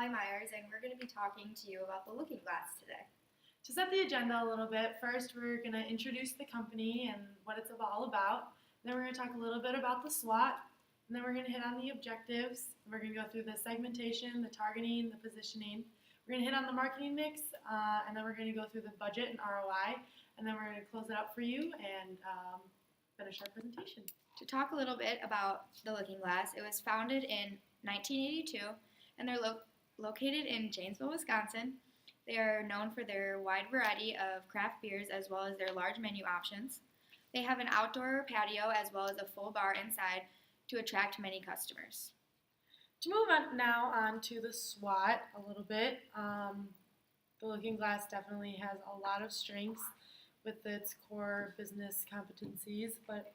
Molly Myers, and we're going to be talking to you about the Looking Glass today. To set the agenda a little bit, first we're going to introduce the company and what it's all about. Then we're going to talk a little bit about the SWOT, and then we're going to hit on the objectives. We're going to go through the segmentation, the targeting, the positioning. We're going to hit on the marketing mix, and then we're going to go through the budget and ROI, and then we're going to close it up for you and finish our presentation. To talk a little bit about the Looking Glass, it was founded in 1982, and they're located in Janesville, Wisconsin. They are known for their wide variety of craft beers as well as their large menu options. They have an outdoor patio as well as a full bar inside to attract many customers. To move on now on to the SWOT a little bit, the Looking Glass definitely has a lot of strengths with its core business competencies, but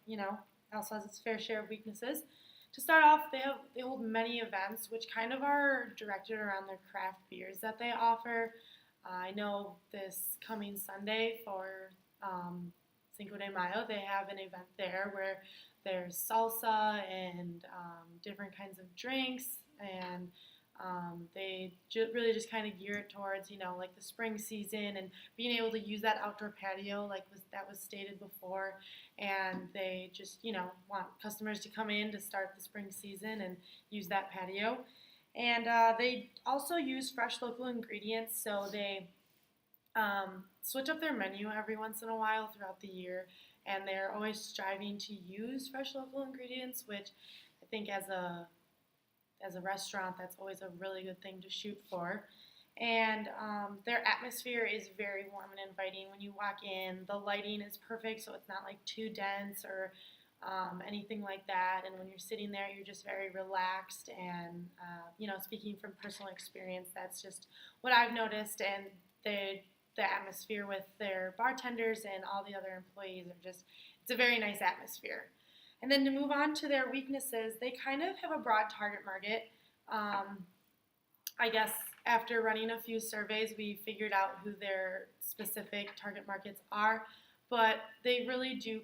also has its fair share of weaknesses. To start off, they hold many events which kind of are directed around their craft beers that they offer. I know this coming Sunday for Cinco de Mayo, they have an event there where there's salsa and different kinds of drinks, and they really just kind of gear it towards, like the spring season and being able to use that outdoor patio that was stated before. And they just, want customers to come in to start the spring season and use that patio. And they also use fresh local ingredients, so they switch up their menu every once in a while throughout the year, and they're always striving to use fresh local ingredients, which I think as a restaurant, that's always a really good thing to shoot for. And their atmosphere is very warm and inviting. When you walk in, the lighting is perfect, so it's not like too dense or anything like that. And when you're sitting there, you're just very relaxed. And speaking from personal experience, that's just what I've noticed. And the atmosphere with their bartenders and all the other employees it's a very nice atmosphere. And then to move on to their weaknesses, they kind of have a broad target market. I guess after running a few surveys, we figured out who their specific target markets are, but they really do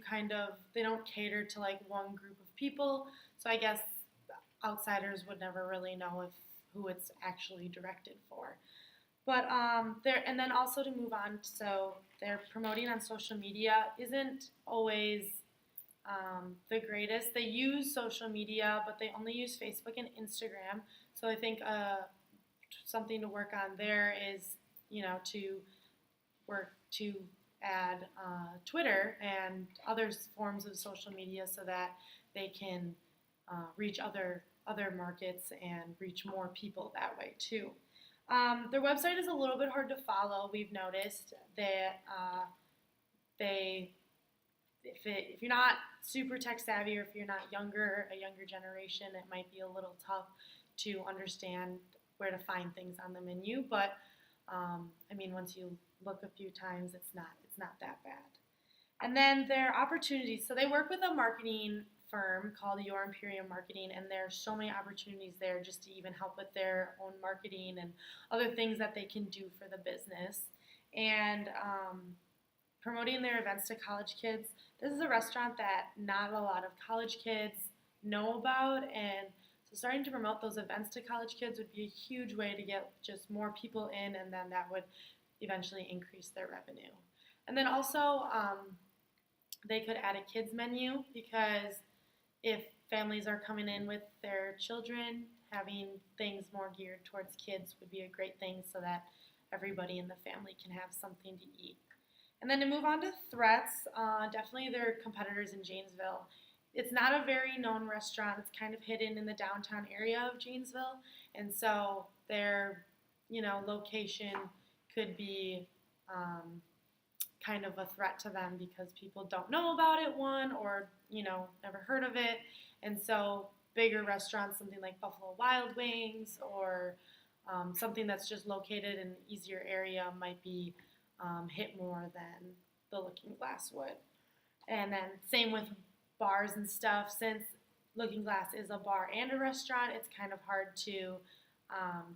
they don't cater to like one group of people. So I guess outsiders would never really know who it's actually directed for. But and then also to move on, so their promoting on social media isn't always the greatest. They use social media, but they only use Facebook and Instagram. So I think something to work on there is, to work to add Twitter and other forms of social media so that they can reach other markets and reach more people that way too. Their website is a little bit hard to follow. We've noticed that if you're not super tech savvy, or if you're not a younger generation, it might be a little tough to understand where to find things on the menu. But once you look a few times, it's not that bad. And then their opportunities. So they work with a marketing firm called Your Imperium Marketing, and there's so many opportunities there just to even help with their own marketing and other things that they can do for the business. And promoting their events to college kids. This is a restaurant that not a lot of college kids know about, and so starting to promote those events to college kids would be a huge way to get just more people in, and then that would eventually increase their revenue. And then also they could add a kids menu, because if families are coming in with their children, having things more geared towards kids would be a great thing so that everybody in the family can have something to eat. And then to move on to threats, definitely their competitors in Janesville. It's not a very known restaurant. It's kind of hidden in the downtown area of Janesville. And so their, location could be kind of a threat to them because people don't know about it, or, never heard of it. And so bigger restaurants, something like Buffalo Wild Wings or something that's just located in an easier area might be hit more than the Looking Glass would. And then same with bars and stuff. Since Looking Glass is a bar and a restaurant, it's kind of hard to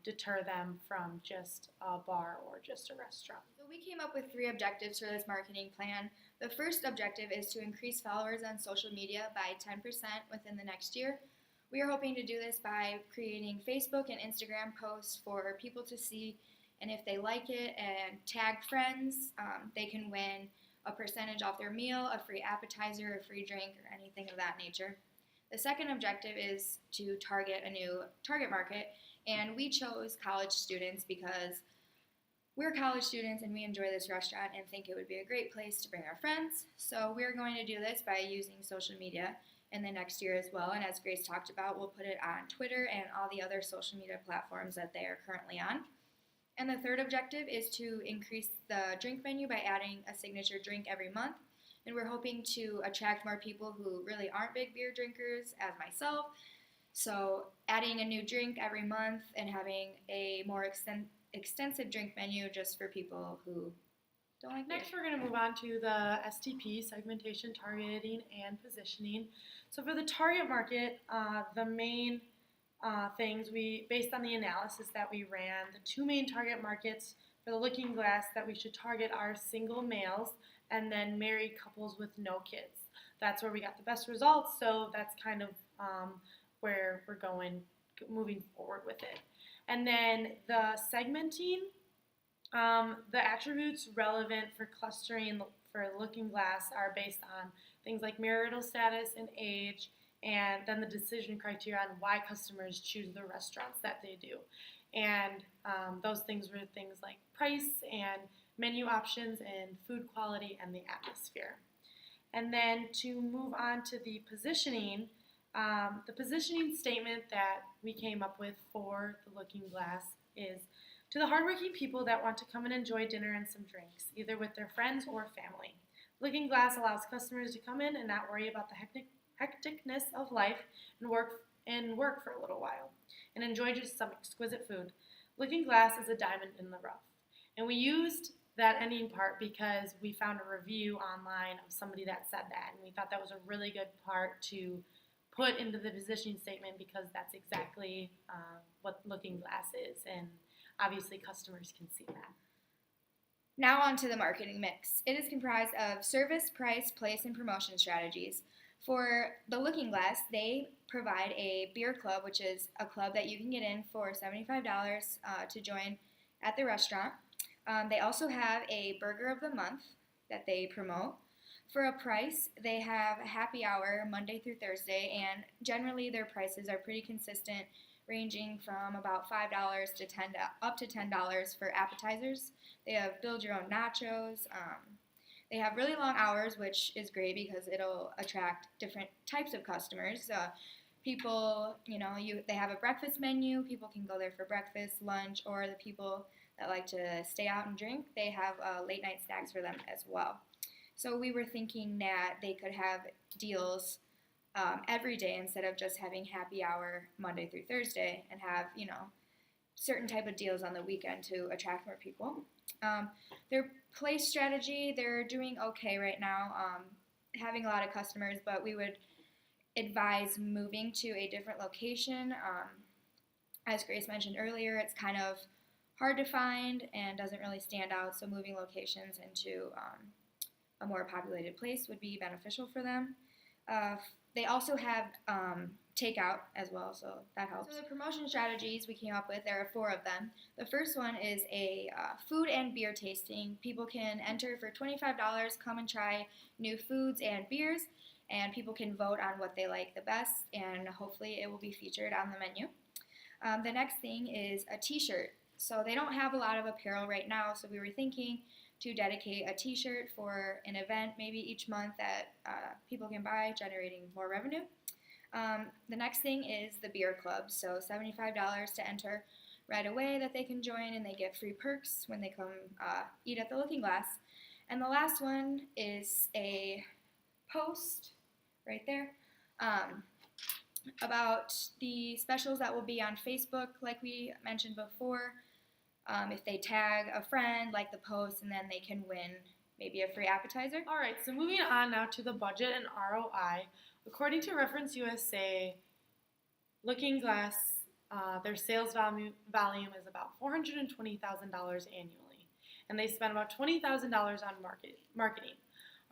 deter them from just a bar or just a restaurant. So we came up with 3 objectives for this marketing plan. The first objective is to increase followers on social media by 10% within the next year. We are hoping to do this by creating Facebook and Instagram posts for people to see, and if they like it and tag friends, they can win a percentage off their meal, a free appetizer, a free drink, or anything of that nature. The second objective is to target a new target market, and we chose college students because we're college students and we enjoy this restaurant and think it would be a great place to bring our friends. So we're going to do this by using social media in the next year as well. And as Grace talked about, we'll put it on Twitter and all the other social media platforms that they are currently on. And the third objective is to increase the drink menu by adding a signature drink every month. And we're hoping to attract more people who really aren't big beer drinkers, as myself. So adding a new drink every month and having a more extensive drink menu just for people who don't like beer. Next, we're going to move on to the STP, segmentation, targeting, and positioning. So for the target market, the main things based on the analysis that we ran, the two main target markets for the Looking Glass that we should target are single males and then married couples with no kids. That's where we got the best results, so that's kind of where we're moving forward with it. And then the segmenting, the attributes relevant for clustering for Looking Glass are based on things like marital status and age, and then the decision criteria on why customers choose the restaurants that they do. And those things were things like price and menu options and food quality and the atmosphere. And then to move on to the positioning statement that we came up with for the Looking Glass is, to the hardworking people that want to come and enjoy dinner and some drinks, either with their friends or family. Looking Glass allows customers to come in and not worry about the hecticness of life and work for a little while and enjoy just some exquisite food. Looking Glass is a diamond in the rough. And we used that ending part because we found a review online of somebody that said that, and we thought that was a really good part to put into the positioning statement because that's exactly what Looking Glass is, and obviously customers can see that. Now on to the marketing mix. It is comprised of service, price, place, and promotion strategies. For the Looking Glass, they provide a beer club, which is a club that you can get in for $75 to join at the restaurant. They also have a burger of the month that they promote. For a price, they have a happy hour Monday through Thursday, and generally their prices are pretty consistent, ranging from about $5 to up to $10 for appetizers. They have build your own nachos. They have really long hours, which is great because it'll attract different types of customers. People, they have a breakfast menu. People can go there for breakfast, lunch, or the people that like to stay out and drink, they have late night snacks for them as well. So we were thinking that they could have deals every day instead of just having happy hour Monday through Thursday, and have, certain type of deals on the weekend to attract more people. Their place strategy, they're doing okay right now, having a lot of customers, but we would advise moving to a different location. As Grace mentioned earlier, it's kind of hard to find and doesn't really stand out, so moving locations into a more populated place would be beneficial for them. They also have takeout as well, so that helps. So the promotion strategies we came up with, there are 4 of them. The first one is a food and beer tasting. People can enter for $25, come and try new foods and beers, and people can vote on what they like the best, and hopefully it will be featured on the menu. The next thing is a t-shirt. So they don't have a lot of apparel right now, so we were thinking to dedicate a t-shirt for an event maybe each month that people can buy, generating more revenue. The next thing is the beer club, so $75 to enter right away that they can join, and they get free perks when they come eat at the Looking Glass. And the last one is a post right there about the specials that will be on Facebook, like we mentioned before. If they tag a friend, like the post, and then they can win maybe a free appetizer. All right, so moving on now to the budget and ROI. According to Reference USA, Looking Glass, their sales volume is about $420,000 annually, and they spend about $20,000 on marketing.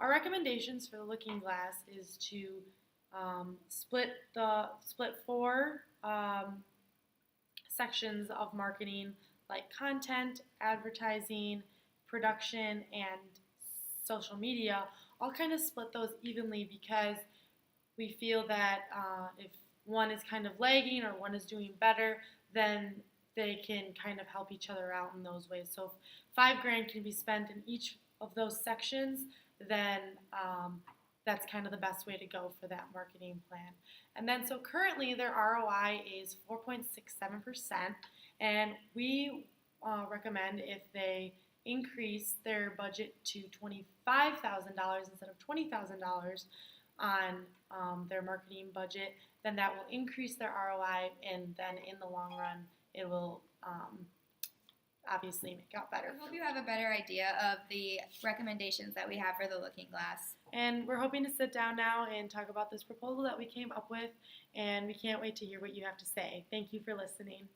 Our recommendations for the Looking Glass is to split four sections of marketing like content, advertising, production, and social media. I'll kind of split those evenly because we feel that if one is kind of lagging or one is doing better, then they can kind of help each other out in those ways. So if $5,000 can be spent in each of those sections, then that's kind of the best way to go for that marketing plan. And then so currently their ROI is 4.67%, and we recommend if they increase their budget to $25,000 instead of $20,000 on their marketing budget, then that will increase their ROI, and then in the long run, it will obviously make out better. I hope you have a better idea of the recommendations that we have for the Looking Glass. And we're hoping to sit down now and talk about this proposal that we came up with, and we can't wait to hear what you have to say. Thank you for listening.